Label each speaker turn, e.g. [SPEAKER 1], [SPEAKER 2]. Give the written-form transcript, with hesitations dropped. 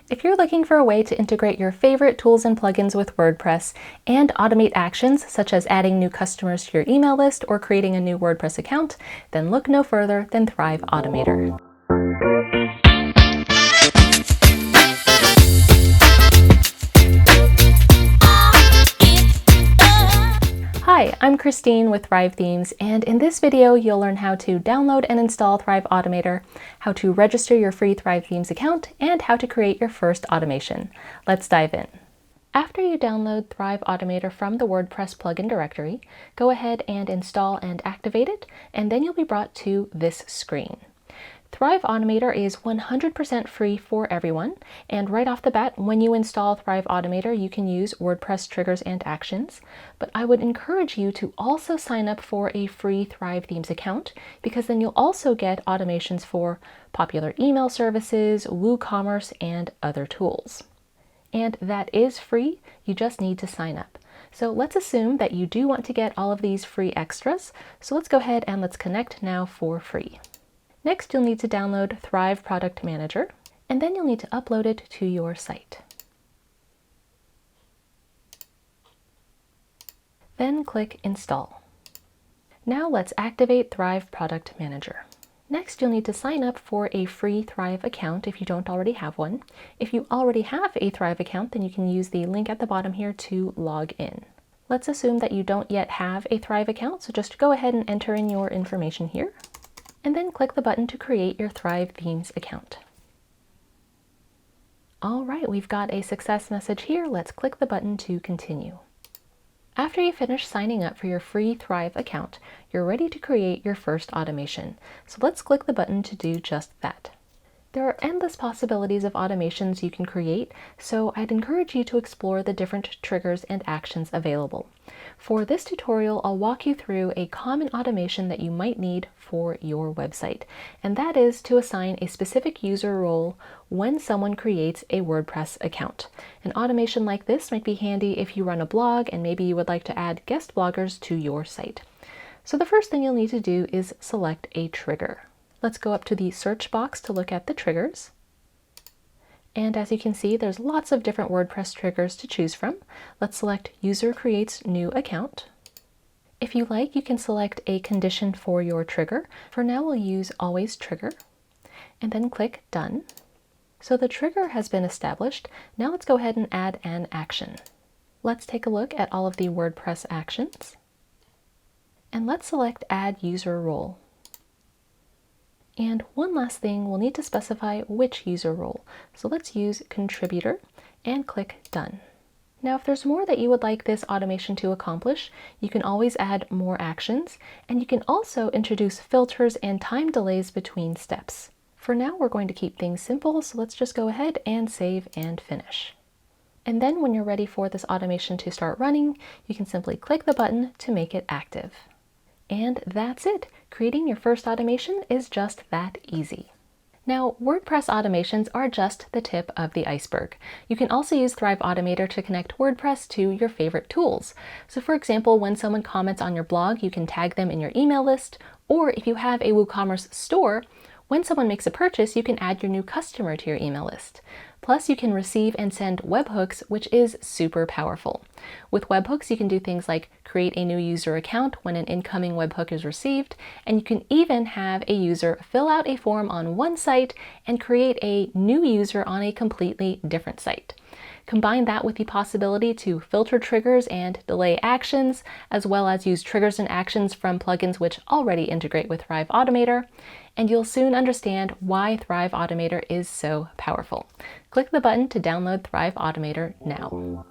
[SPEAKER 1] If you're looking for a way to integrate your favorite tools and plugins with WordPress and automate actions such as adding new customers to your email list or creating a new WordPress account, then look no further than Thrive Automator. Hi, I'm Christine with Thrive Themes, and in this video you'll learn how to download and install Thrive Automator, how to register your free Thrive Themes account, and how to create your first automation. Let's dive in. After you download Thrive Automator from the WordPress plugin directory, go ahead and install and activate it, and then you'll be brought to this screen. Thrive Automator is 100% free for everyone, and right off the bat, when you install Thrive Automator, you can use WordPress triggers and actions, but I would encourage you to also sign up for a free Thrive Themes account, because then you'll also get automations for popular email services, WooCommerce, and other tools. And that is free, you just need to sign up. So let's assume that you do want to get all of these free extras, so let's go ahead and let's connect now for free. Next, you'll need to download Thrive Product Manager, and then you'll need to upload it to your site. Then click Install. Now let's activate Thrive Product Manager. Next, you'll need to sign up for a free Thrive account if you don't already have one. If you already have a Thrive account, then you can use the link at the bottom here to log in. Let's assume that you don't yet have a Thrive account, so just go ahead and enter in your information here, and then click the button to create your Thrive Themes account. All right, we've got a success message here. Let's click the button to continue. After you finish signing up for your free Thrive account, you're ready to create your first automation. So let's click the button to do just that. There are endless possibilities of automations you can create, so I'd encourage you to explore the different triggers and actions available. For this tutorial, I'll walk you through a common automation that you might need for your website, and that is to assign a specific user role when someone creates a WordPress account. An automation like this might be handy if you run a blog and maybe you would like to add guest bloggers to your site. So the first thing you'll need to do is select a trigger. Let's go up to the search box to look at the triggers. And as you can see, there's lots of different WordPress triggers to choose from. Let's select User Creates New Account. If you like, you can select a condition for your trigger. For now, we'll use Always Trigger, and then click Done. So the trigger has been established. Now let's go ahead and add an action. Let's take a look at all of the WordPress actions. And let's select Add User Role. And one last thing, we'll need to specify which user role. So let's use Contributor and click Done. Now, if there's more that you would like this automation to accomplish, you can always add more actions, and you can also introduce filters and time delays between steps. For now, we're going to keep things simple, so let's just go ahead and save and finish. And then when you're ready for this automation to start running, you can simply click the button to make it active. And that's it. Creating your first automation is just that easy. Now, WordPress automations are just the tip of the iceberg. You can also use Thrive Automator to connect WordPress to your favorite tools. So for example, when someone comments on your blog, you can tag them in your email list, or if you have a WooCommerce store, when someone makes a purchase, you can add your new customer to your email list. Plus, you can receive and send webhooks, which is super powerful. With webhooks, you can do things like create a new user account when an incoming webhook is received, and you can even have a user fill out a form on one site and create a new user on a completely different site. Combine that with the possibility to filter triggers and delay actions, as well as use triggers and actions from plugins which already integrate with Thrive Automator, and you'll soon understand why Thrive Automator is so powerful. Click the button to download Thrive Automator now.